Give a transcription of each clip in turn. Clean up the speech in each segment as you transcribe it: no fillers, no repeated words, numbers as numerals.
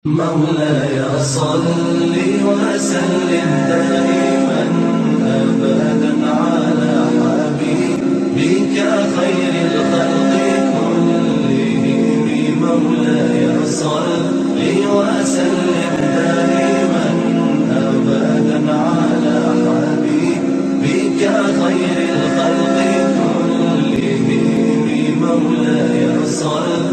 مولاي صل وسلم دائما أبدا على حبيبك خير الخلق كلهم. مولاي صل وسلم دائما أبدا على حبيبك خير الخلق كلهم. مولاي صل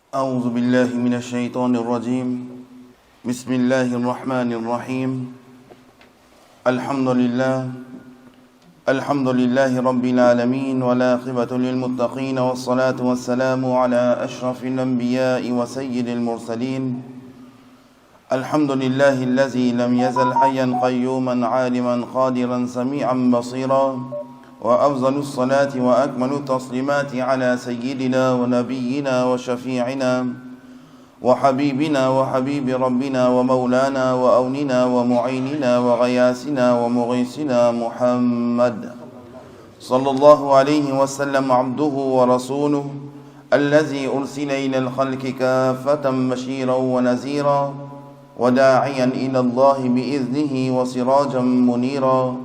أعوذ بالله من الشيطان الرجيم. بسم الله الرحمن الرحيم. الحمد لله رب العالمين، والعاقبة للمتقين، والصلاة والسلام على أشرف الأنبياء وسيد المرسلين. الحمد لله الذي لم يزل حيا قيوما عالما قادرا سميعا بصيرا، وأفضل الصلاة وأكمل التسليمات على سيدنا ونبينا وشفيعنا وحبيبنا وحبيب ربنا ومولانا وأوننا ومعيننا وغياثنا ومغيثنا محمد صلى الله عليه وسلم، عبده ورسوله الذي أرسل إلى الخلق كافة بشيرا ونذيرا، وداعيا إلى الله بإذنه وسراجا منيرا،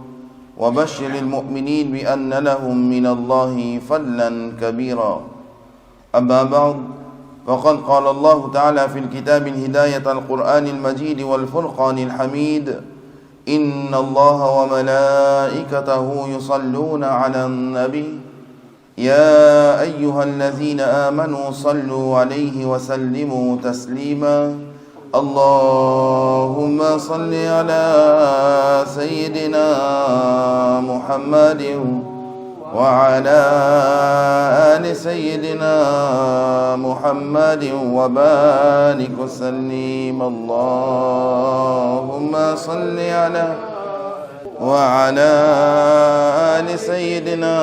وبشر المؤمنين بأن لهم من الله فضلا كبيرا. أما بعد، فقد قال الله تعالى في الكتاب الهداية القرآن المجيد والفرقان الحميد: إن الله وملائكته يصلون على النبي يا أيها الذين آمنوا صلوا عليه وسلموا تسليما. اللهم صل على سيدنا محمد وعلى آل سيدنا محمد وبارك وسلم. اللهم صل على وعلى آل سيدنا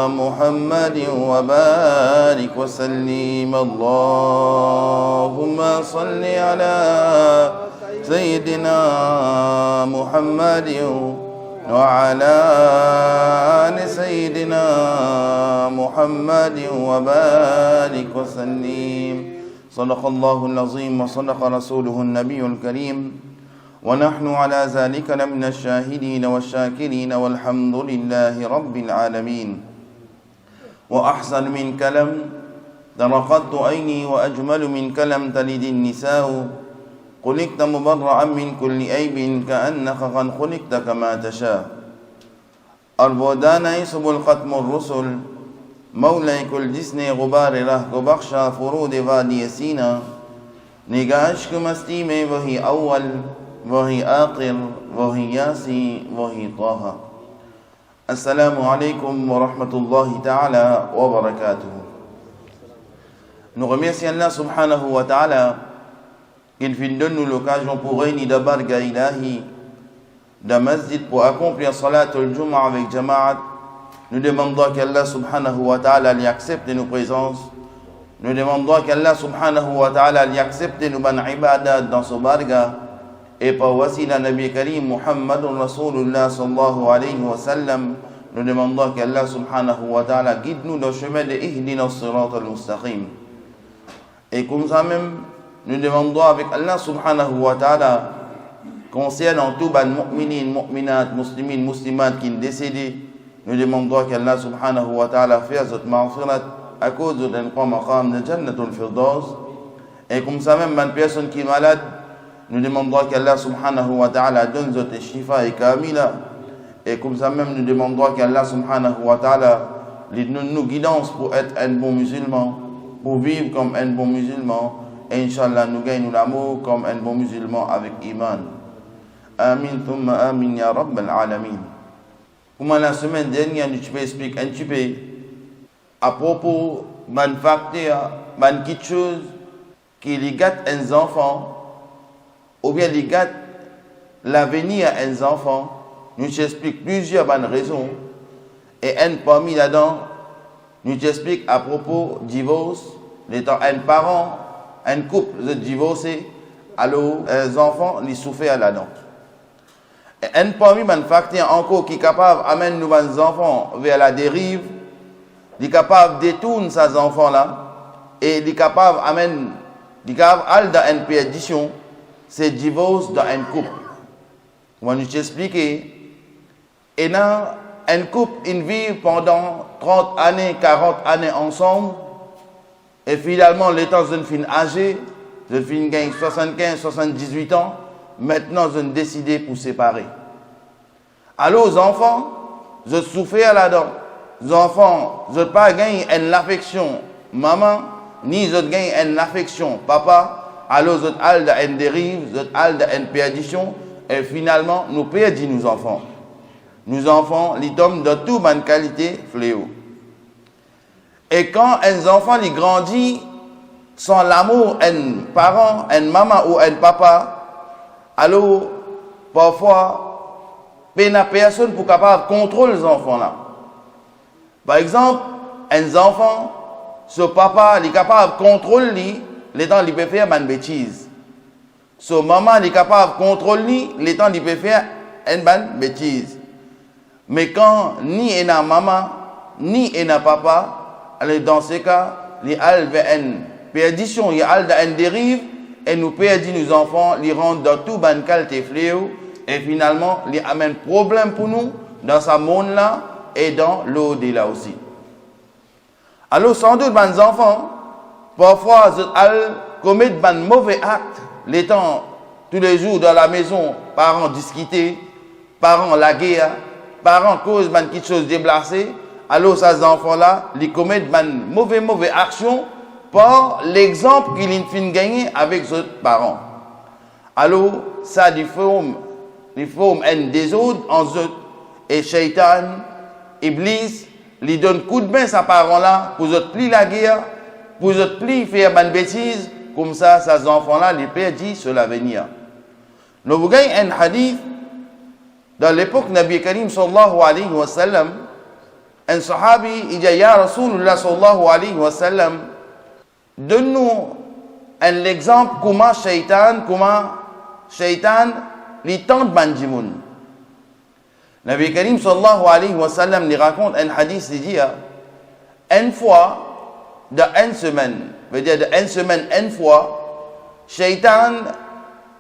محمد وبارك وسلم. اللهم صل على سيدنا محمد وعلى آل سيدنا محمد وبارك وسلم. صدق الله العظيم وصدق رسوله النبي الكريم، ونحن على ذلك لمن الشاهدين والشاكرين، والحمد لله رب العالمين. وأحسن من كلام ترقدت عيني، وأجمل من كلام تلد النساء، خلقت مبرعا من كل عيب كأنك قد خلقت كما تشاء. أربودانا يسب الختم الرسل، مولاي كل جسن غبار ره بخشا فرود وادي سينا، نگاهش مستی میں وہی اول وہی آخر وہی یاسی وہی طه. السلام عليكم ورحمة الله تعالى وبركاته. Nous remercions Allah subhanahu wa ta'ala qu'il fait de nous l'occasion pour réunir de barga ilahi de masjid pour accomplir salat al-jum'a avec jama'at. Nous demandons qu'Allah subhanahu wa ta'ala lui accepte nos présences. Nous demandons qu'Allah subhanahu wa ta'ala lui accepte nos ban ibadat dans ce barga, et par wasila Nabi Karim Muhammadun Rasulullah sallallahu alayhi wa sallam. Nous demandons qu'Allah subhanahu wa ta'ala guide nous dans le chemin de Ihdina as-sirat al-mustaqim. Et comme ça même, nous demandons avec Allah subhanahu wa ta'ala, concernant tout ban mu'minin, mu'minat, muslimin, muslimat qui sont décédés, nous demandons qu'Allah subhanahu wa ta'ala fasse notre maghfirat à cause d'un grand maqam de Jannatul Firdaus. Et comme ça même, une personne qui est malade, nous demandons qu'Allah subhanahu wa ta'ala donne notre shifa et kamila. Et comme ça même, nous demandons qu'Allah subhanahu wa ta'ala donne nous guidance pour être un bon musulman, pour vivre comme un bon musulman. Et Inch'Allah, nous gagnons l'amour comme un bon musulman avec iman. Amin, thumma amin, ya Rabbal alamin. Comme la semaine dernière, nous peux expliquer un petit peu à propos d'un facteur, d'une petite chose qui gâte un enfant, ou bien qui gâte l'avenir à un enfant. Nous t'expliquons plusieurs bonnes raisons. Et un parmi là-dedans, nous t'expliquons à propos du divorce, l'étant un parent, un couple de divorcés, alors les enfants les souffrent là-dedans. Un parmi les facteurs encore qui est capable d'amener nos enfants vers la dérive, il est capable de détourner ces enfants-là, et il est capable d'amener dans une perdition, c'est le divorce dans un couple. Comment je t'explique? Et dans un couple, ils vivent pendant 30 années, 40 années ensemble, et finalement, les temps de fin âgés, de fin gagne 75, 78 ans, maintenant, ils ont décidé pour séparer. Alors, les enfants, je souffre là-dedans. Les enfants, je n'ont pas gagné une affection maman, ni je gagné une affection papa. Alors, je ont dans une dérive, je ont dans une perdition, et finalement, nous perdons nos enfants. Nos enfants, ils tombent dans toute bonne qualité fléau. Et quand un enfant il grandit sans l'amour d'un parent, un maman ou un papa, alors parfois, il n'y a personne pour capable de contrôler les enfants là. Par exemple, un enfant, ce papa il est capable de contrôler les temps il peut faire une bêtise. Ce maman il est capable de contrôler les temps il peut faire une bonne bêtise. Mais quand ni un maman, ni un papa, alors dans ce cas, il y a une perdition, il y a une dérive, et nous perdons nos enfants, ils rentrent dans tout bonne qualité fléau, et finalement, ils amènent problème pour nous dans ce monde-là et dans l'au-delà aussi. Alors, sans doute, les enfants, parfois, ils commettent des mauvais actes, les temps, tous les jours dans la maison, parents discuter, parents la guerre, parents causent quelque chose déplacé. Alors, ces enfants-là, ils commettent de mauvaises actions par l'exemple qu'ils ont gagné avec leurs parents. Alors, ça, ils forment un désordre en eux. Et Shaitan, Iblis, ils donnent coup de main à ces parents-là pour eux plier la guerre, pour eux plier faire des bêtises. Comme ça, ces enfants-là, ils perdent sur l'avenir. Nous avons un hadith dans l'époque de Nabi Karim sallallahu alayhi wa sallam. Un sahabi, il dit, Ya Rasulullah sallallahu alayhi wa sallam, donne-nous un exemple comment Shaitan lui tente Banjimoun. Nabi Karim sallallahu alayhi wa sallam lui raconte un hadith, il dit, une fois, dans une semaine, veut dire de une semaine, une fois, Shaitan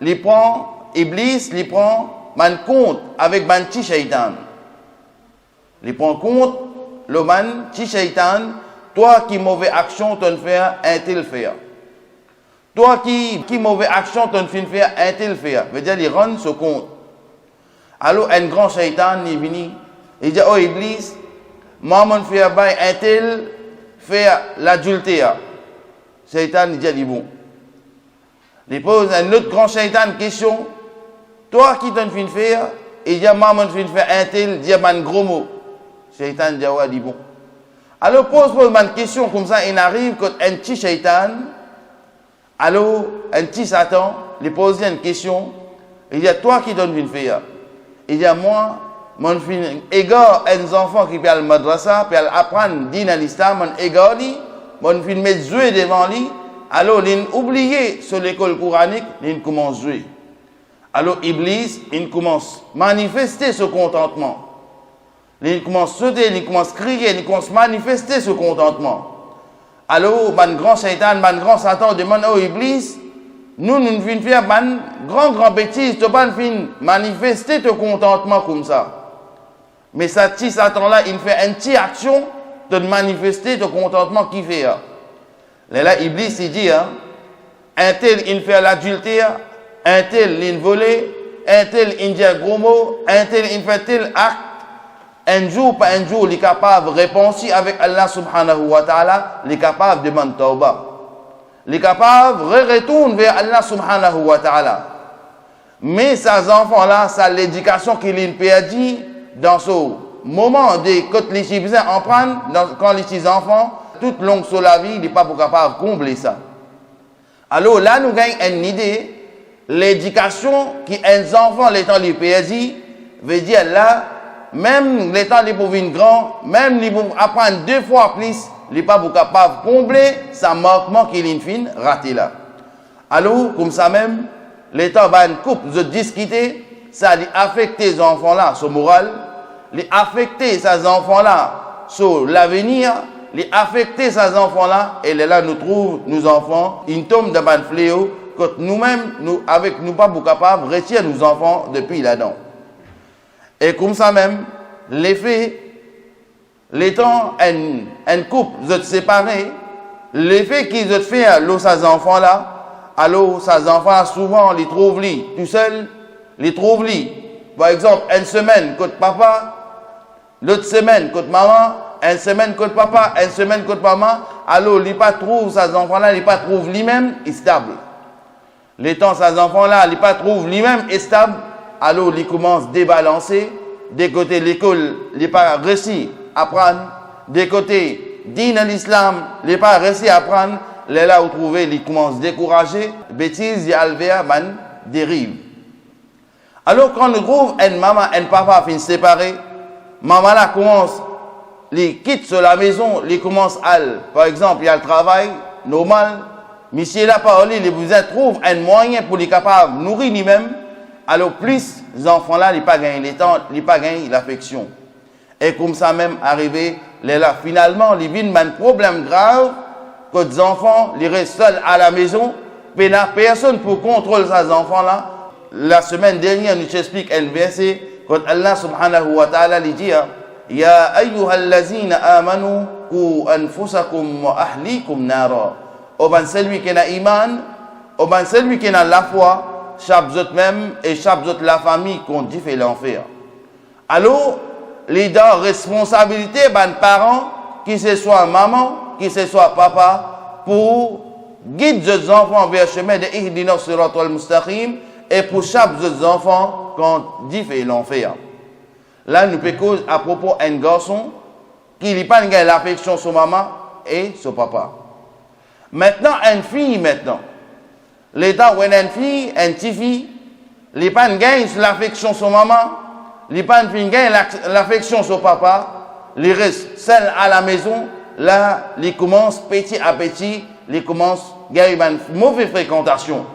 lui prend, Iblis lui prend man compte avec ban petit Shaitan. Il prend compte, le man, petit Shaitan, toi qui mauvaise action t'en faire, un tel faire. Toi qui mauvaise action t'en faire, un tel faire. Veut dire, il rend ce compte. Alors, un grand Shaitan, il vient, il dit, oh Iblis, moi, mon fait un tel faire l'adultère. Shaitan, il dit, bon. Il pose un autre grand Shaitan question, toi qui t'en faire, il dit, moi, mon fait faire un tel, il dit, un gros mot. Shaitan dit bon. Alors pose une question comme ça, il arrive quand un petit Shaitan, alors un petit Satan, il pose une question, il dit toi qui donnes une fille. Il dit moi, mon fils, égard un enfant qui peut aller à la madrasa, peut apprendre din à l'islam, mon égard lui, mon fils met jouer devant lui, alors il oublié sur l'école coranique, il commence à jouer. Alors Iblis, il commence à manifester ce contentement. Il commence à sauter, il commence à crier, il commence à manifester ce contentement. Alors, le grand Shaitan, le grand Satan demande au Iblis, nous venons faire une grande bêtise, tu vas manifester ton contentement comme ça. Mais ce petit Satan-là, il fait une petite action de manifester ton contentement qu'il fait. Là, Iblis, il dit, un tel, il fait l'adultère, un tel, il vole, un tel, il dit un gros mot, un tel, il fait tel acte. Un jour, pas un jour, il est capable de répondre avec Allah subhanahu wa ta'ala, il est capable de demander tawbah. Il est capable de retourner vers Allah subhanahu wa ta'ala. Mais ces enfants-là, c'est l'éducation qu'ils ont perdue dans ce moment de quand les Égyptiens en prennent, quand les enfants, toute longue sur la vie, il n'est pas capable de combler ça. Alors là, nous gagnons une idée, l'éducation qui un enfant, les temps les perdus, veut dire là, même les temps les pour venir grand, même les pour apprendre 2 fois plus, il n'est pas capable de combler sa manquement qu'il a raté là. Alors, comme ça même, les temps va une couple de discuter, ça a affecté les enfants-là sur le moral, les affecté ces enfants-là sur l'avenir, les affecté ces enfants-là, et là nous trouvons, nos enfants, une tombe de ban fléau, que nous-mêmes, avec nous pas capables de retirer nos enfants depuis là-dedans. Et comme ça même, l'effet, les temps, un couple, vous êtes séparés, l'effet qu'ils ont fait à ces enfants-là, alors ces enfants, souvent, les trouvent tout seuls, les trouvent par exemple, une semaine côté papa, l'autre semaine côté maman, une semaine côté papa, une semaine côté maman, alors ils pas trouvent ces enfants-là, ils pas trouvent lui-même stable. Les temps, ces enfants-là, ils pas trouvent lui-même stable, alors ils commencent à débalancer. Des côtés l'école, ils pas réussi à apprendre. Des côtés din l'islam, ils pas réussi à apprendre. Là où trouver, ils commencent à décourager. Bêtises, ils alvéa, dérive. Alors quand nous trouvons une maman et un papa fin séparés, maman là commence, les quitte sur la maison, les commence à, par exemple, il y a le travail normal, monsieur là par lui, vous trouve un moyen pour les capables de nourrir lui-même, alors plus les enfants là, ils pas gagner le temps, ils pas gagner l'affection. Et comme ça même arrivé, là finalement, ils vivent un problème grave que les enfants, ils restent seuls à la maison, mais la personne pour contrôler ces enfants là. La semaine dernière, nous explique un verset quand Allah subhanahu wa ta'ala dit Ya ayyuhallazina amanu ku anfusakum wa ahlikum nara. Oban celui qui a iman, oban celui qui a la foi, chaque autre même et chaque autre la famille qu'on dit fait l'enfer. Alors, les deux responsabilités des parents, qui ce soit maman, qui ce soit papa, pour guider les enfants vers le chemin de Ihdina siratal mustaqim. Et pour chaque enfant, quand dit fait l'enfer. Là, nous pouvons cause à propos d'un garçon qui n'a pas l'affection sur maman et sur papa. Maintenant, une fille, l'état où une fille, une petite fille, il n'a pas l'affection sur maman, il n'a pas l'affection sur papa, il reste seul à la maison, là, il commence petit à petit, il commence à gagner une mauvaise fréquentation.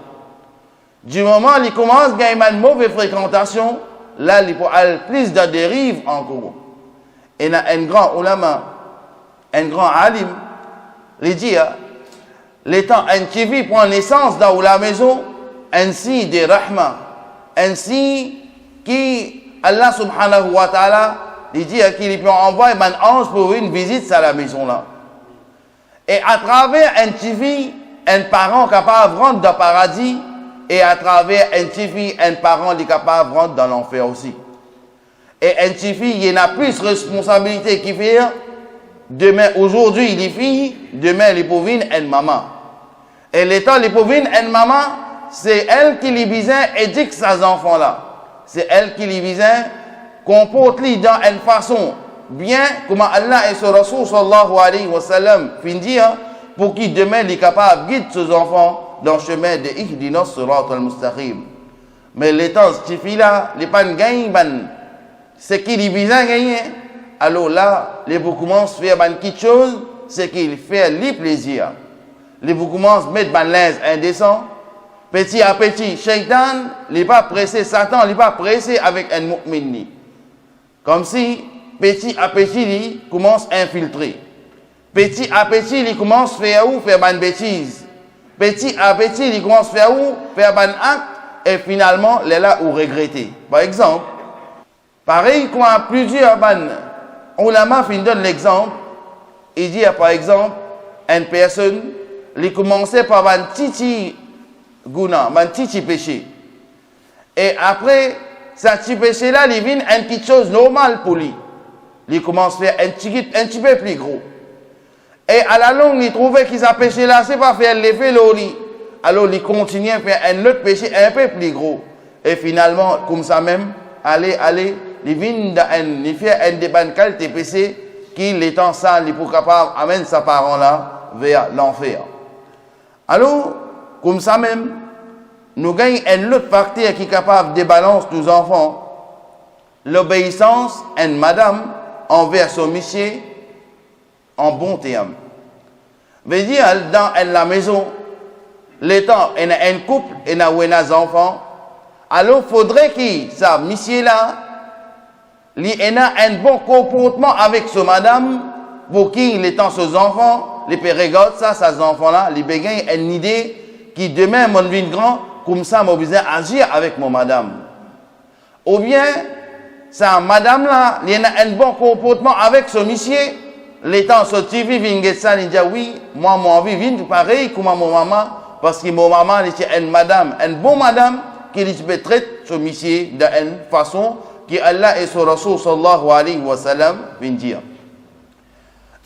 Du moment où il commence à gagner une mauvaise fréquentation, là, il peut aller plus de dérive encore. Et il y a un grand ulama, un grand alim, il dit, l'étant un qui prend naissance dans la maison, ainsi de rahma, ainsi qui, Allah subhanahu wa ta'ala, il dit qu'il peut envoyer un ange pour une visite à la maison là. Et à travers un qui un parent capable de rentrer dans le paradis, et à travers un petit fille, un parent est capable de rentrer dans l'enfer aussi. Et un petit fille, il y a plus de responsabilité qui fait. Demain, aujourd'hui, il est fille, demain, il est pour venir une maman. Et l'état, il est pour venir une maman, c'est elle qui les besoin éduque ses enfants-là. C'est elle qui les besoin comporte-les dans une façon bien, comme Allah et son Rasoul sallallahu alayhi wa sallam fin dire, pour qu'il demain, il est capable de guider ses enfants dans le chemin de Ihdina siratal mustaqim. Mais l'état, cette fille-là, il n'est pas gagné, c'est qu'il est besoin de gagner. Alors là, les vous commencent à faire quelque chose, c'est qu'il fait les plaisirs. Les vous commencent à mettre des linge indécent. Petit à petit, Shaitan, il n'est pas pressé, Satan, il n'est pas pressé avec un mu'min. Comme si, petit à petit, il commence à infiltrer. Petit à petit, il commence à faire des bêtises. Petit à petit, il commence à faire un acte, et finalement, il est là où regretter. Par exemple, pareil, comme plusieurs ulama donne l'exemple, il dit par exemple, une personne, il commençait par un petit guna, un petit péché. Et après, ce petit péché-là, il vient une petite chose normale pour lui. Il commence à faire un petit peu plus gros. Et à la longue, il trouvait qu'il a péché là, c'est pas faire l'effet l'oli. Alors il continue à faire un autre péché un peu plus gros. Et finalement, comme ça même, il vient il fait un débat de qualité péché qui, l'étant ça, il est pour capable d'amener sa parent là vers l'enfer. Alors, comme ça même, nous gagnons une autre partie qui est capable de balancer nos enfants. L'obéissance d'une madame envers son monsieur en bon terme. Veut dire, dans la maison, l'étant, il y a un couple, il y a des enfants, Alors, faudrait que ça, monsieur là, il ait un bon comportement avec ce madame, pour qu'il étant ses enfants, les pérégodes, ça, ces enfants-là, les béguins, une idée qui demain, mon vie grand, comme ça, m'a besoin d'agir avec mon madame. Ou bien, ça, madame là, il a un bon comportement avec ce monsieur, l'étant ce TV, il ça, il dit oui, moi, mon envie, vient pareil comme mon maman, parce que mon maman, elle était une madame, une bonne madame, qui peut traiter ce monsieur d'une façon que Allah et son Rasul sallallahu alayhi wa sallam viennent dire.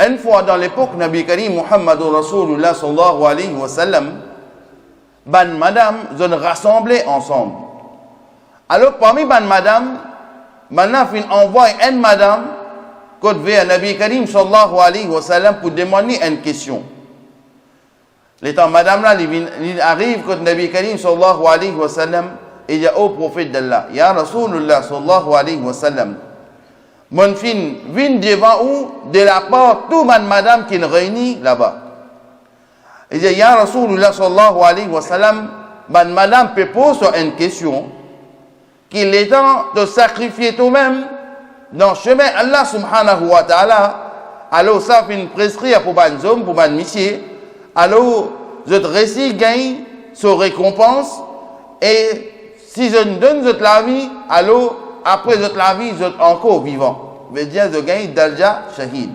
Une fois dans l'époque, Nabi Karim Muhammad Rasulullah sallallahu alayhi wa sallam, ban madame, ils ont rassemblé ensemble. Alors, parmi ban madame, maintenant, il envoie une madame, côté vers Nabi Karim sallallahu alayhi wa sallam, pour demander une question. L'étant madame là, il arrive quand Nabi Karim sallallahu alayhi wa sallam, il dit au prophète d'Allah, Ya Rasulullah sallallahu alayhi wa sallam, mon fils vient devant où de la part de toute madame qui est réunie là-bas. Il dit, Ya Rasulullah sallallahu alayhi wa sallam, madame peut poser une question, qu'il est temps de sacrifier toi-même dans le chemin Allah subhanahu wa ta'ala. Alors ça fait une prescription pour les hommes, pour les messieurs. Alors, je te récite gagne sa récompense, et si je ne donne la vie, alors après la vie, je suis encore vivant. Je veux dire, je gagne Darja Shahid.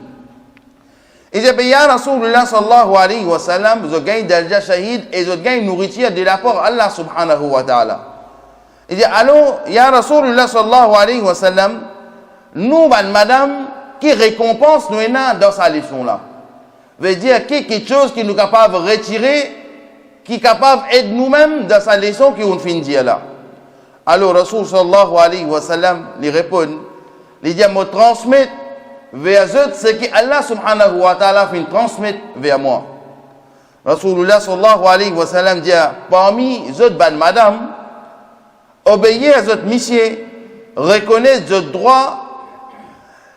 Et je dis, Ya Rasulullah sallallahu alayhi wa sallam, je gagne Darja Shahid et je gagne nourriture de la part Allah subhanahu wa ta'ala. Il dit, alors, Ya Rasulullah sallallahu alayhi wa sallam, nous, madame, qui récompense nous dans sa leçon là. Veut dire quelque chose qui nous est capable de retirer, qui est capable d'aider nous-mêmes dans sa leçon qui on finit dire là. Alors, Rasul sallallahu alayhi wa sallam, lui répond, il dit, me transmettre vers eux ce que Allah subhanahu wa ta'ala fait transmettre vers moi. Rasulullah sallallahu alayhi wa sallam dit, parmi eux, madame, obéir à votre mission, reconnaître votre droit,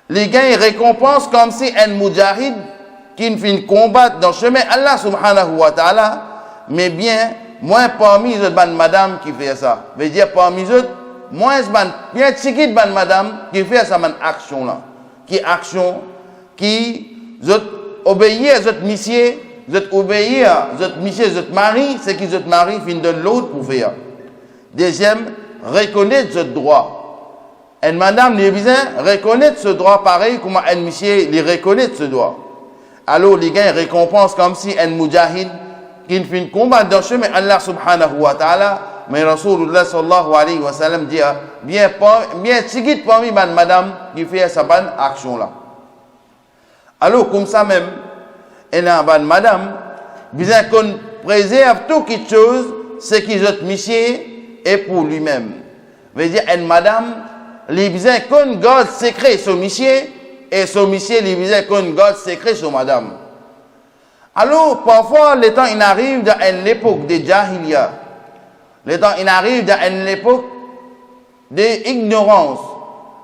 les gains et récompenses comme si un mujahid qui ne fait combattre dans le chemin Allah subhanahu wa ta'ala, mais bien, moins parmi eux, madame qui fait ça. Veut dire parmi eux, moins bien petit madame qui fait ça, action là. Qui action, qui obéir à votre mission, obéir à votre mission, votre mari, c'est que votre mari fin de l'autre pour faire. Deuxième, reconnaître ce droit. Une madame les besoin reconnaître ce droit pareil comme un monsieur les reconnaître ce droit. Alors les gars récompense comme si un mujahid qui ne fait combat dans le chemin Allah subhanahu wa ta'ala, mais Rasulullah sallallahu alayhi wa sallam dit bien tigit parmi madame qui fait sa bonne action là. Alors comme ça même, et là madame besoin qu'on préserve tout quelque chose ce qui est monsieur et pour lui-même. Veut dire une madame les besoin qu'on garde secret sur monsieur et son monsieur les besoin qu'on garde secret sur madame. Alors parfois le temps il arrive dans l'époque de Jahiliya, le temps il arrive dans l'époque d'ignorance,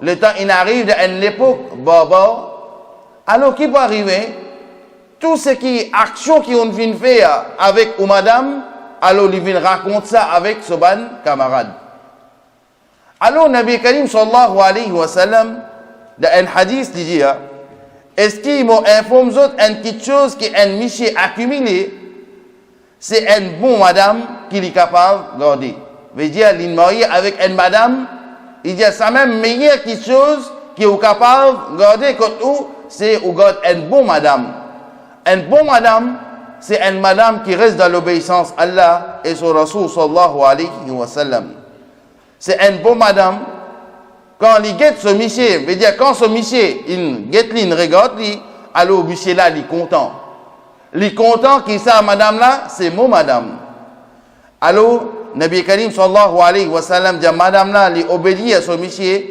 le temps il arrive dans l'époque barbare. Alors qui peut arriver tout ce qui est action qui on vient faire avec ou madame, alors il vient raconter ça avec son ban camarade. Alors, Nabi Karim sallallahu alayhi wa sallam, dans un hadith, il dit, est-ce qu'il m'a informé une petite chose qui est un monsieur accumulé, c'est une bonne madame qui est capable de garder. Veut dire, il est marié avec une madame, il dit, c'est même meilleure quelque chose qui est capable de garder que tout, c'est de garder une bonne madame. Une bonne madame, c'est une madame qui reste dans l'obéissance à Allah et son Rasul sallallahu alayhi wa sallam. C'est une bonne madame. Quand il guette ce monsieur, veut dire quand ce monsieur, il guette il regarde lui, alors le monsieur là, il est content. Il est content qu'il sa madame là, c'est mon madame. Alors, Nabi Karim sallallahu alayhi wa sallam dit madame là, il obéit à ce monsieur,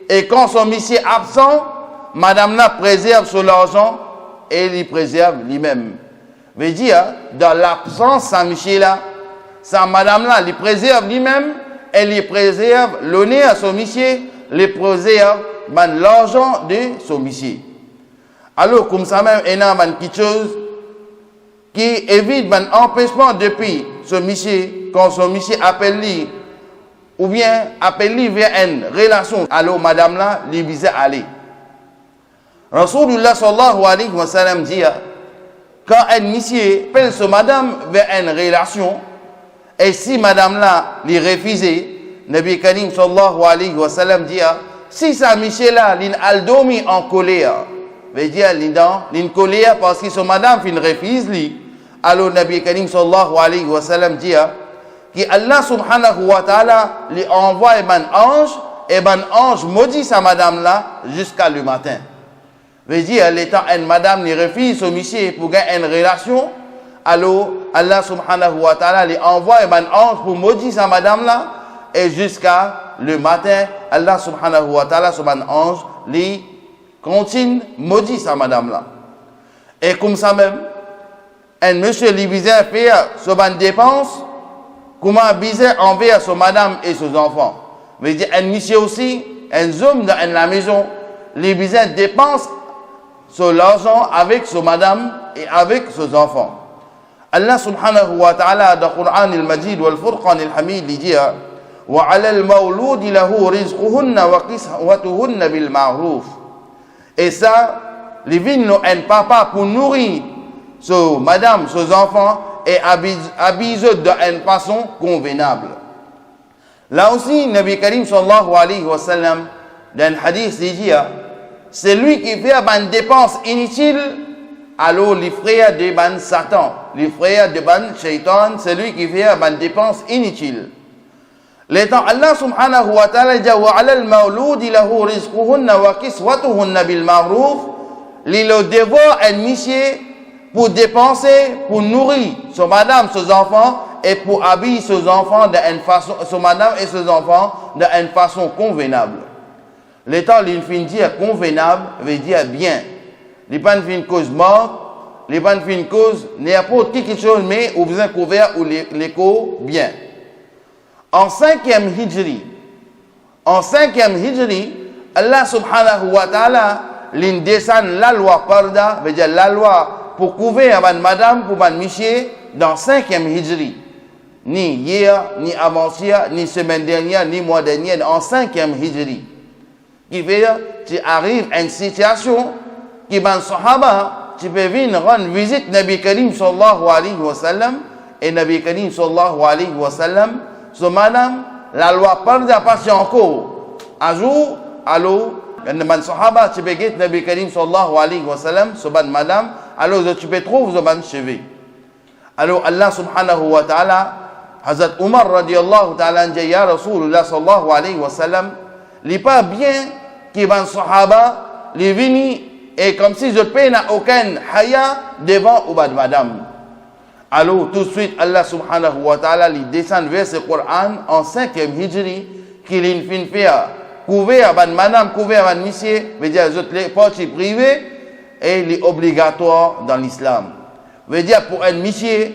et quand son monsieur est absent, madame là préserve son argent et il préserve lui-même. Veut dire, dans l'absence de monsieur là, sa madame là, il préserve lui-même. Elle les préserve l'honneur à son monsieur, les préserve l'argent de son monsieur. Alors, comme ça même, il y a quelque chose qui évite l'empêchement depuis ce monsieur, quand son monsieur appelle lui ou bien appelé vers une relation, alors madame là, lui disait aller. Rasulullah sallallahu alayhi wa sallam dit, quand un monsieur appelle ce madame vers une relation, et si madame là, lui refusait, Nabi Karim sallallahu alayhi wa sallam dit, si sa monsieur là, il a dormi en colère, veut dire, il est colère parce que ce madame fin refuse lui, alors Nabi Karim sallallahu alayhi wa sallam dit, que Allah subhanahu wa ta'ala lui envoie un ange, et un ange maudit sa madame là jusqu'à le matin. Veut dire, l'étant une madame lui refuse au monsieur pour gagner une relation, alors Allah subhanahu wa ta'ala lui envoie un ange pour maudire sa madame là, et jusqu'à le matin, Allah subhanahu wa ta'ala, son ange, lui continue maudit sa madame là. Et comme ça même, un monsieur lui visait faire son dépense, comment viser envers son madame et ses enfants. Veut dire, un monsieur aussi, un homme dans la maison, lui visait dépense sur l'argent avec son madame et avec ses enfants. Allah subhanahu wa ta'ala dans le Coran al-Majid wal Furqan al-Hamid lui dit وَعَلَى الْمَوْلُودِ لَهُ رِزْقُهُنَّ وَكِسْوَتُهُنَّ بِالْمَعْرُوفِ. Et ça, les vignes ont un papa pour nourrir ses madame, ses enfants et habiller d'une façon convenable. Là aussi, Nabi Karim sallallahu alayhi wa sallam, dans le hadith, il dit c'est lui qui fait une dépense inutile, alors les frères de ban Satan, les frères de ban Shaitan, c'est lui qui fait une dépense inutile. L'étant Allah subhanahu wa ta'ala dit وَعَلَى الْمَوْلُودِ لَهُ رِزْقُهُنَّ وَكِسْوَتُهُنَّ بِالْمَعْرُوفِ. Il dévore un monsieur pour dépenser, pour nourrir son madame, ses enfants, et pour habiller ses enfants d'une façon, son madame et ses enfants d'une façon convenable. L'étant il fin dire convenable veut dire bien. Il pas une cause morte, il pas une cause n'importe quelque chose, mais ou besoin couvert ou l'écho bien. En 5e Hijri, Allah subhanahu wa ta'ala l'in descend la loi parda, veut dire la loi pour couvrir madame, pour monsieur, dans 5e Hijri. Ni hier, ni avant-hier, ni semaine dernière, ni mois dernier, en 5e Hijri. Qui veut dire, tu arrives à une situation qui ban sahaba, tu peux venir rendre visite Nabi Karim sallallahu alayhi wa sallam, et Nabi Karim sallallahu alayhi wa sallam, so madame, la loi parle de passer encore. Un jour, alors, ban sahaba, tu peux get Nabi Karim sallallahu alayhi wa sallam, so ban madame, alors tu peux trouver so ban cheveux. Alors Allah subhanahu wa ta'ala, Hazrat Umar radiallahu ta'ala, dit ya Rasulullah sallallahu alayhi wa sallam, il pas bien qui ban sahaba, les vini, et comme si je paie n'a aucun haya devant ou bas de madame. Alors tout de suite Allah subhanahu wa ta'ala lui descend vers ce Coran en 5e Hijri, qu'il est fin faire couvert ban madame, couvert ban monsieur, veut dire les parties privées, et les obligatoire dans l'islam. Veut dire pour un monsieur,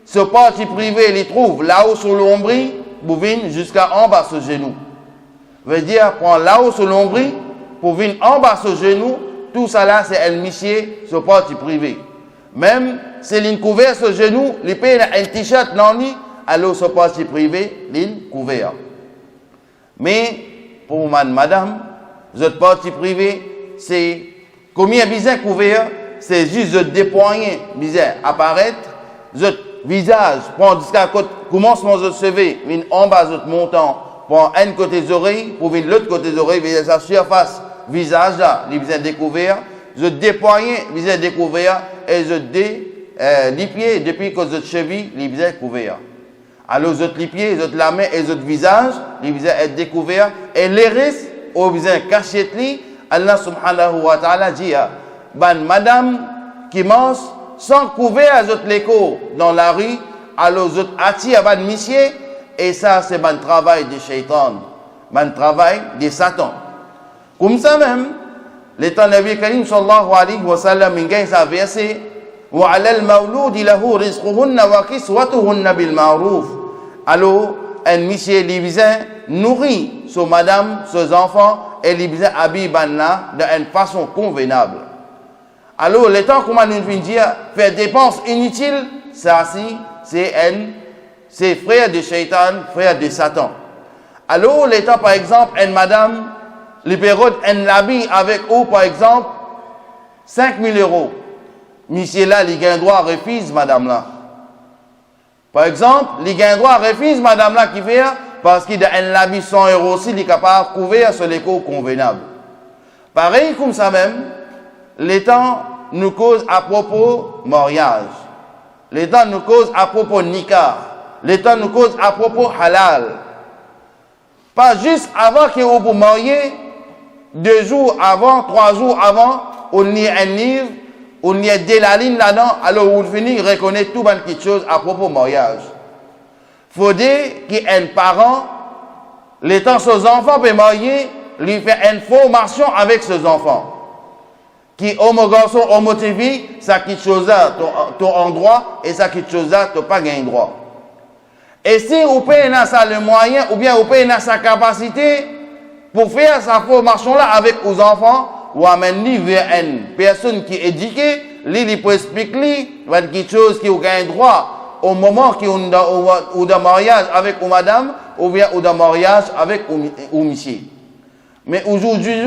ce parti privé, il trouve là-haut sur l'ombri, pour venir jusqu'à en bas ce genou. Veut dire, prend là-haut sur l'ombri, pour venir en bas ce genou, tout ça là, c'est un monsieur, ce parti privé. Même si il couvert ce genou, il paye un t-shirt dans lui, alors ce parti privé, il couvert. Mais, pour madame, ce parti privé, c'est combien bizarre couvert, c'est juste de déployer, bizarre apparaître, votre visage, prend jusqu'à côté, commencement de se lever, en bas de montant, prend un côté des oreilles, pour venir l'autre côté des oreilles, sa surface, visage là, il vient découvert, je déployer, visage découvert, et je les pieds, depuis que votre cheville, il vient couvert. Alors, les pieds, la main et votre visage, il vient être découvert, et les restes, au vient caché, Allah subhanahu wa ta'ala dit, madame qui mange, sans couvert à votre l'écho dans la rue, alors vous attire à votre monsieur, et ça c'est mon travail de shaitan, mon travail de Satan. Comme ça même, l'étant Nabi Karim sallallahu alayhi wa sallam, il gagne sa verset, وَعَلَى الْمَوْلُودِ لَهُ رِزْقُهُنَّ وَكِسْوَتُهُنَّ بِالْمَعْرُوفِ. Alors, un monsieur libyen nourrit son madame, ses enfants, et libyen habille d'une façon convenable. Alors, le temps qu'on nous vient dire, faire dépenses inutiles, ça c'est frère de Shaitan, frère de Satan. Alors, l'État, par exemple, une madame, les périodes, un habit avec eux, par exemple, 5 000 euros. Monsieur là, les gains droit refuse, madame là. Par exemple, les gains droit refuse, madame là, qui fait, parce qu'il a un habit 100 euros aussi, il est capable de couvrir sur les coûts convenables. Pareil comme ça même, l'État nous cause à propos mariage. L'État nous cause à propos nikah. L'État nous cause à propos halal. Pas juste avant que vous vous mariez, 2 jours avant, 3 jours avant, on y a un livre, on y a de la ligne là-dedans, alors vous finissez reconnaître tout quelque chose à propos du mariage. Il faut dire qu'un parent, l'étant ses enfants peut marier, lui fait une formation avec ses enfants. Qui homo garçon, homo fille, ça quelque chose là, tu as un droit, et ça quelque chose là, tu n'as pas un droit. Et si vous payez ça le moyen, ou bien vous payez sa capacité, pour faire sa formation-là avec vos enfants, ou amener vers une personne qui est éduquée, lui peut expliquer quelque chose qui a un droit au moment où de mariage avec ou madame, ou bien ou de mariage avec ou monsieur. Mais aujourd'hui,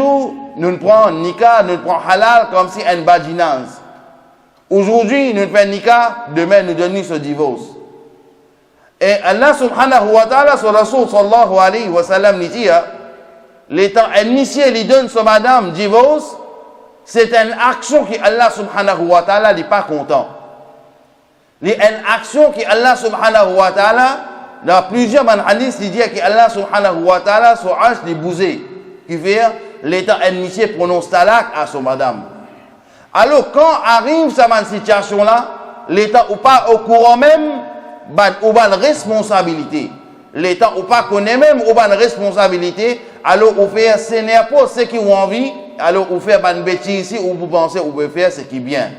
nous prenons nikah, nous prenons halal comme si un badinage. Aujourd'hui, nous faisons nikah, demain nous donnons ce divorce. Et Allah subhanahu wa ta'ala, sur Rasul sallallahu alayhi wa sallam, dit, l'étant initié, lui donne ce madame divorce, c'est une action qui Allah subhanahu wa ta'ala n'est pas content. C'est une action qui Allah subhanahu wa ta'ala, dans plusieurs hadiths, il dit que Allah subhanahu wa ta'ala, sur Arsh, les bousés, qui fait l'état initié prononce talak à son madame. Alors, quand arrive cette situation-là, l'état ou pas au courant même, ou pas de responsabilité. L'état ou pas connaît même ou pas de responsabilité, alors vous faites s'énerver pour ceux qui ont envie, alors vous faites une bêtise ici, ou vous pensez ou vous pouvez faire ce qui est bien.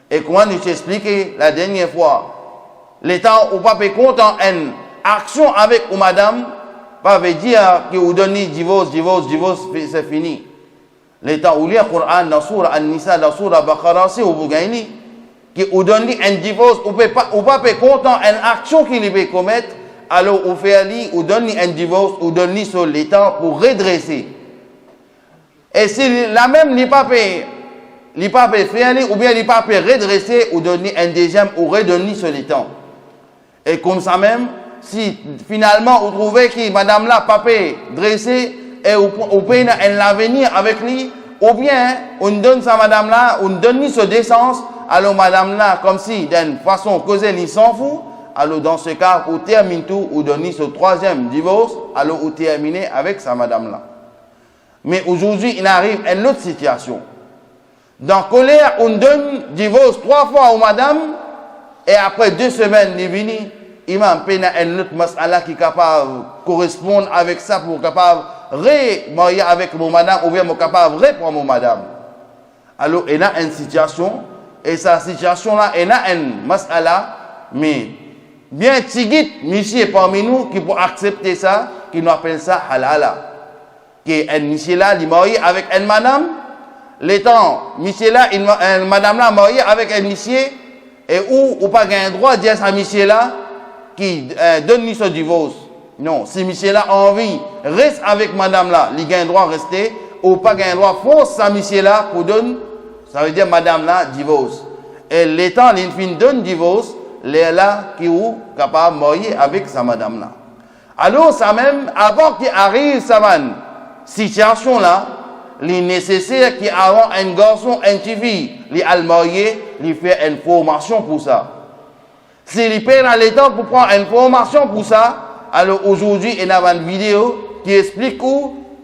Et comment nous t'expliquer la dernière fois, l'état ou pas content une action avec ou madame, pas veut dire que vous donnez divorce, c'est fini. L'état ou lit le Coran dans Surah An-Nisa, dans Surah Baqarah, c'est où vous gagnez. Que vous donnez un divorce, ou pas content une action qu'il peut commettre, alors vous faites ou donnez un divorce, ou donnez sur l'état pour redresser. Et si la même n'est pas fait faire, ou bien n'est pas fait redresser, ou donner un deuxième, ou redonner sur l'état. Et comme ça même, si finalement vous trouvez que madame là pas peut dresser, et vous pouvez un avenir avec lui, ou bien on donne ça madame là, on donne sa décence, alors madame là, comme si d'une façon causée, il s'en fout, alors dans ce cas, vous terminez tout, vous donnez ce 3e divorce, alors vous terminez avec sa madame là. Mais aujourd'hui, il arrive une autre situation. Dans colère, on donne divorce 3 fois aux madame, et après 2 semaines, il vient, il m'a peine une autre mas'ala qui est capable de correspondre avec ça pour capable de marier avec mon madame, ou bien capable de reprendre mon madame. Alors, il y a une situation, et cette situation-là, il y a une mas'ala, mais bien tigit, monsieur parmi nous, qui peut accepter ça, qui nous appelle ça halala. Qui est un monsieur là, il est marié avec une madame, l'étant, monsieur là, une madame là, mariée avec un monsieur, et ou pas un droit de dire à monsieur là, qui donne ce divorce. Non, si monsieur là a envie, reste avec madame là, il a un droit de rester, ou pas un droit, force à monsieur là pour donner, ça veut dire madame là, divorce. Et l'étant, il donne divorce, les là qui est capable de marier avec sa madame là. Alors, ça même, avant qu'il arrive cette situation là, il est nécessaire qu'il y ait un garçon, une fille, il a marié, il fait une formation pour ça. S'il paye dans l'état pour prendre une formation pour ça, alors aujourd'hui, il y a une vidéo qui explique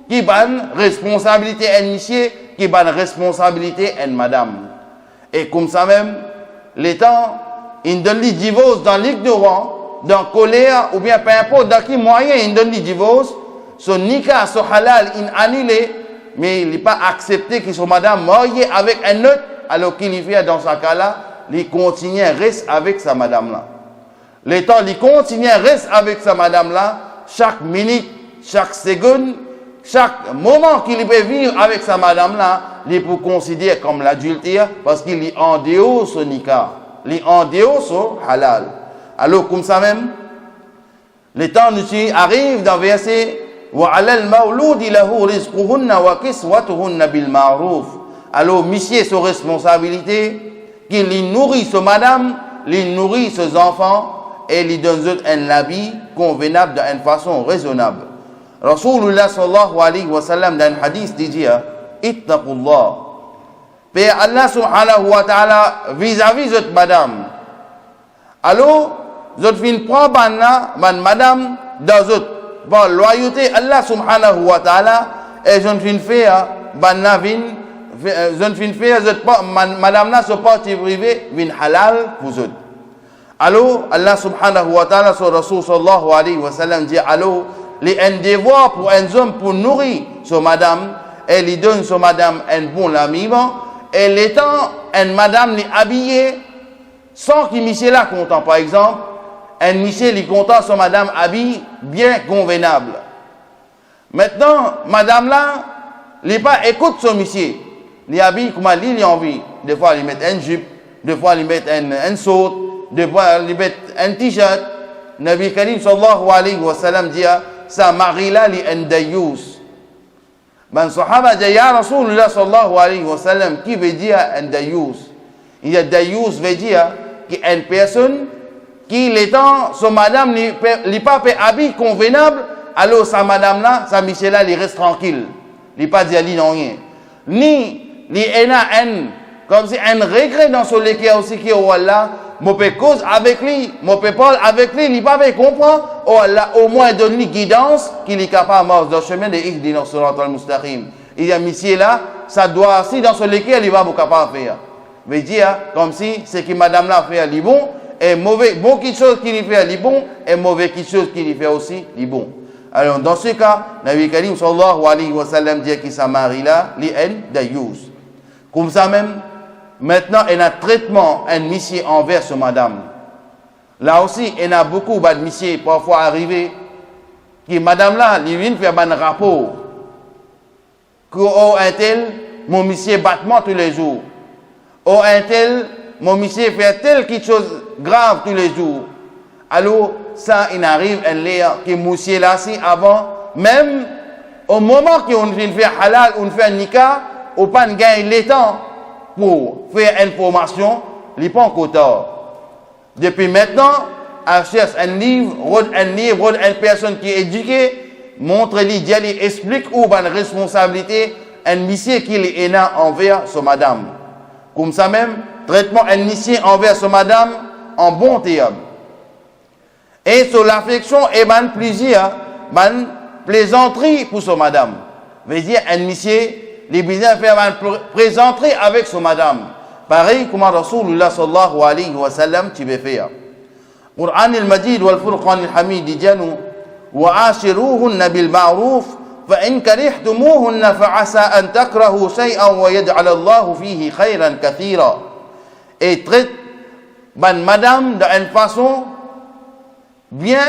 qui a une responsabilité initiée, qui a une responsabilité une madame. Et comme ça même, l'état, il donne le divorce dans l'ignorant, dans la colère, ou bien peu importe dans quel moyen il donne le divorce, son nikah, son halal, il annulé, mais il n'est pas accepté que son madame mariée avec un autre, alors qu'il y fait dans ce cas-là, il continue, reste avec sa madame-là. L'état, il continue, reste avec sa madame-là, chaque minute, chaque seconde, chaque moment qu'il peut vivre avec sa madame-là, il peut considérer comme l'adultère parce qu'il est en dehors de son nikah, il est en dehors de son halal. Alors, comme ça même, Le temps nous arrive dans le verset وَعَلَى الْمَوْلُودِ لَهُ رِزْقُهُنَّ وَكِسْوَتُهُنَّ بِالْمَعْرُوفِ. Alors, monsieur, sa responsabilité, qu'il les nourrit sa madame, les nourrit ses enfants et les donne un habit convenable d'une façon raisonnable. Rasulullah sallallahu alayhi wa sallam dans un hadith dit ittaqullah. Père Allah subhanahu wa ta'ala vis-à-vis de madame. Alors, je fin prendre madame dans votre loyauté Allah subhanahu wa ta'ala et je fin faire madame na so partie privée vin halal pour eux. Alors, Allah subhanahu wa ta'ala sur Rasul sallallahu alayhi wa sallam dit alors, les un devoir pour un homme pour nourrir son madame et lui donne son madame un bon habillement et l'étant une madame n'est habillée sans qu'il monsieur là content. Par exemple, un monsieur lui content son madame habille bien convenable. Maintenant, madame là, il pas écoute son monsieur. Il habille comme il a envie. Des fois, il met un jupe, des fois, il met un saut, des fois, il met un t-shirt. Nabi Karim sallallahu alayhi wa sallam dit sa mari là, il est un dayous. Ben, sahaba dit ya Rasulullah sallallahu alayhi wa sallam, qui veut dire un dayous? Il y a dayous veut dire qu'une personne qui l'étant son madame n'est pas habillé convenable, alors sa madame là, sa monsieur là, il reste tranquille. Il n'est pas dit non rien. Ni il a comme si un regret dans son léqué aussi qui est Allah, je peux cause avec lui, je peux parler avec lui, il n'est pas comprendre, oh Allah au moins donne-lui guidance qu'il est capable de marcher dans le chemin de Ihdina as-sirata al-mustaqim. Il y a monsieur là, ça doit aussi dans son léqué, il va vous capable de faire. Veut dire comme si ce que madame là fait est bon et mauvais, bon quelque chose qu'il fait est bon et mauvais quelque chose qu'il fait aussi est bon. Alors dans ce cas, Nabi Karim sallallahu alayhi wa sallam dit que sa mari là, li en dayous. Comme ça même, maintenant il y a un traitement un monsieur envers ce madame. Là aussi, il y a beaucoup de monsieur parfois arrivé qui madame là, lui vient faire un rapport que oh un tel, mon monsieur battement tous les jours. Oh un tel, mon monsieur fait telle quelque chose grave tous les jours. Alors, ça, il arrive un l'air que monsieur là, si avant, même au moment qu'on vient faire halal, on fait un nikah, on pas gagner le temps pour faire une formation, il n'est pas encore tard. Depuis maintenant, on cherche un livre, une personne qui est éduquée, montre-lui, explique où va la responsabilité, un monsieur qui est envers son madame. Comme ça même, traitement un monsieur envers son madame en bon terme. Et sur l'affection, et ben plaisir, ben plaisanterie pour son madame. Veut dire un monsieur, les besoins faire une plaisanterie avec son madame. Pareil comme Rasulullah sallallahu alayhi wa sallam tu veux faire. Qur'an al-Majid wal Furqan al-Hamid djanu wa ashiruhunna bil ma'ruf fa in karihtumuhunna fa asa an takrahu shay'an wa yaj'al Allah fihi khayran kathira. Et traite ben madame d'une façon bien,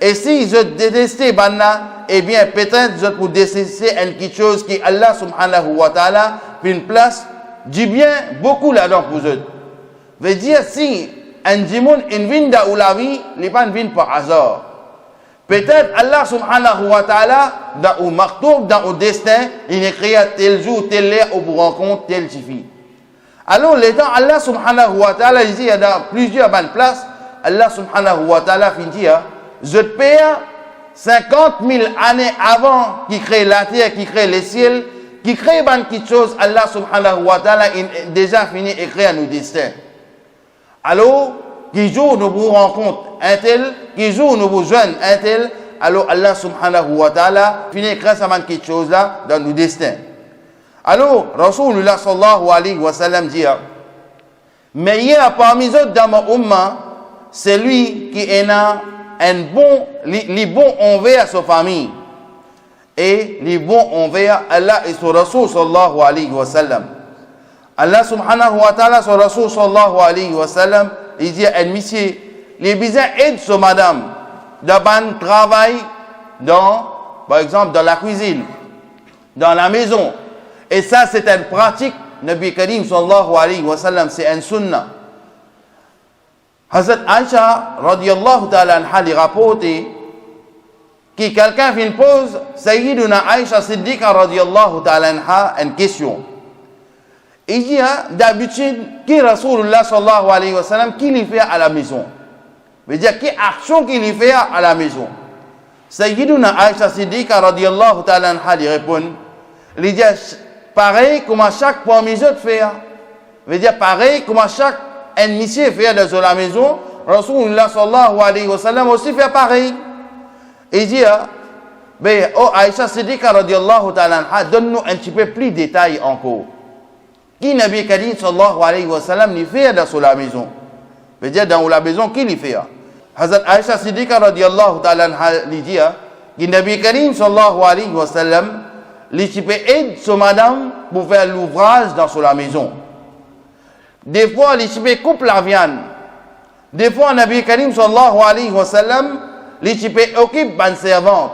et si je détestais banna, eh bien peut-être je peux détester quelque chose qui Allah subhanahu wa ta'ala fait une place du bien beaucoup là-dedans pour eux. Veut dire si un djimoun une vine dans la vie, n'est pas une vine par hasard. Peut-être Allah subhanahu wa ta'ala dans le marteau, dans le destin, il est créé tel jour, tel heure, ou pour rencontre tel fille. Alors les temps Allah subhanahu wa ta'ala il dit il y a dans plusieurs bonnes places. Allah subhanahu wa ta'ala finit je te paye 50 000 années avant qu'il crée la terre, qu'il crée les ciels, qu'il crée quelque chose, Allah subhanahu wa ta'ala a déjà fini d'écrire nos destins. Alors, qui jour nous vous rencontre un tel, qui jour nous vous joignent un tel, alors Allah subhanahu wa ta'ala finit d'écrire quelque chose là dans nos destins. Alors, Rasulullah sallallahu alayhi wa sallam dit meilleur parmi eux dans ma umma, c'est lui qui est un bon, les bons envers sa famille et les bons envers Allah et son Rasul sallallahu alayhi wa sallam. Allah subhanahu wa ta'ala, son Rasul sallallahu alayhi wa sallam, il dit à un monsieur, les besoins aident sa madame dans le travail, par exemple, dans la cuisine, dans la maison. Et ça, c'est une pratique, Nabi Karim sallallahu alayhi wa sallam, c'est un sunnah. Hazrat Aisha radiyallahu ta'ala anha li rapporte qui quelqu'un vient pose Sayyiduna Aïcha Siddiqa radiyallahu ta'ala anha une question. Il dit d'habitude qui Rasulullah sallallahu alayhi wa sallam qui lui fait à la maison. Veut dire qui action qu'il lui fait à la maison. Sayyiduna Aïcha Siddiqa radiyallahu ta'ala anha lui répond, il dit pareil comme à chaque fois mes autres fait. Veut dire pareil comme à chaque monsieur fait dans la maison, Rasulullah sallallahu alayhi wa sallam aussi fait pareil. Il dit, ben, oh Aïcha Siddiqa radiyallahu ta'ala anha, donne-nous un petit peu plus de détails encore. Qui Nabi Karim sallallahu alayhi wa sallam lui fait dans la maison? Veut dire dans la maison, qui lui fait? Hazrat Aïcha Siddiqa radiyallahu ta'ala anha lui dit, qui Nabi Karim sallallahu alayhi wa sallam lui aide son madame pour faire l'ouvrage dans la maison. Des fois, il coupe la viande. Des fois, Nabi Karim sallallahu alayhi wa sallam l'équipé occupe une servante.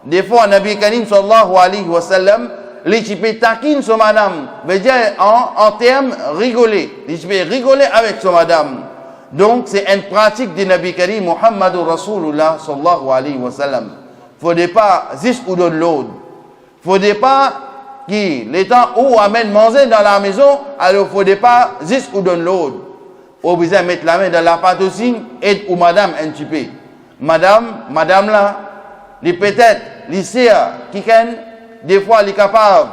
Des fois, Nabi Karim sallallahu alayhi wa sallam, l'équipé taquine son madame. Veut dire en termes rigoler. L'équipé rigoler avec son madame. Donc, c'est une pratique de Nabi Karim Muhammadur Rasulullah sallallahu alayhi wa sallam. Faudrait pas juste ou donner l'autre. Faudrait pas qui, les temps où amène manger dans la maison, alors faudrait pas juste ou donner l'autre. Ou besoin mettre la main dans la pâte aussi, et ou madame un petit peu. Madame là, les peut-être, les sœurs qui ken, des fois les capables,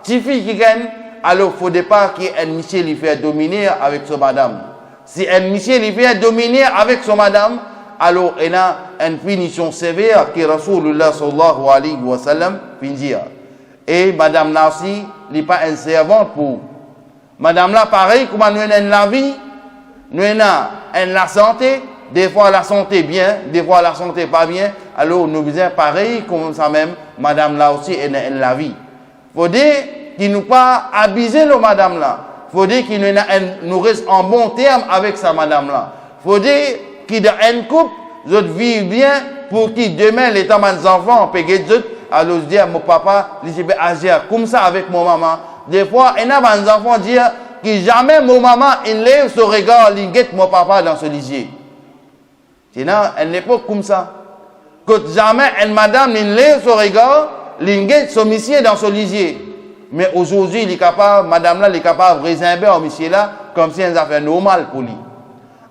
les filles qui ken, alors il ne faudrait pas qu'un monsieur lui fait dominer avec son madame. Si un monsieur lui fait dominer avec son madame, alors il y a une punition sévère que Rasulullah sallallahu alayhi wa sallam finit. Et madame là aussi, il n'est pas un servante pour. Madame là, pareil, comme nous avons la vie, nous avons la santé. Des fois la santé bien, des fois la santé pas bien. Alors nous disons pareil comme ça même, madame là aussi est la vie. Faut dire qu'il nous pas abuser le madame là. Faut dire qu'il nous reste en bon terme avec sa madame là. Faut dire qu'il dans une couple, vous vivez bien pour qu'il demain les temps des enfants peut gagner d'autres. Alors je dis à mon papa, je vais agir comme ça avec mon maman. Des fois, il y a des enfants qui disent que jamais mon maman il lève son regard, il guette mon papa dans ce lisier. Sinon, elle n'est pas comme ça. Que jamais une madame ne lève son regard, l'ingette son monsieur dans son lisier. Mais aujourd'hui, il est capable, madame là, il est capable de réserver au monsieur là, comme si c'est une affaire normale pour lui.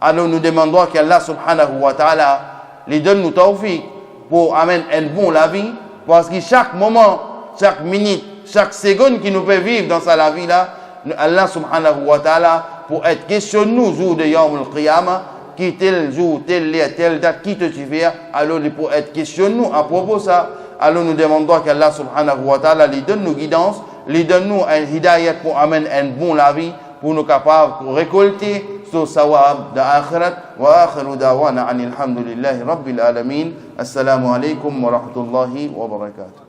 Alors nous demandons qu'Allah subhanahu wa ta'ala lui donne nous tawfiq pour amener un bon la vie, parce que chaque moment, chaque minute, chaque seconde qui nous peut vivre dans sa vie là, Allah subhanahu wa ta'ala, pour être questionné nous, jour de Yawm al-Qiyamah, qui tel jour, telle date, qui te suffit, alors il peut être questionné nous à propos de ça. Alors nous demandons qu'Allah subhanahu wa ta'ala lui donne nos guidances, lui donne nous un hidayat pour amener un bon la vie, pour nous capables de récolter ce sawab de akhirat. Wa akhiru dawana anil hamdulillahi rabbil alamin. Assalamu alaikum wa rahmatullahi wa barakatuh.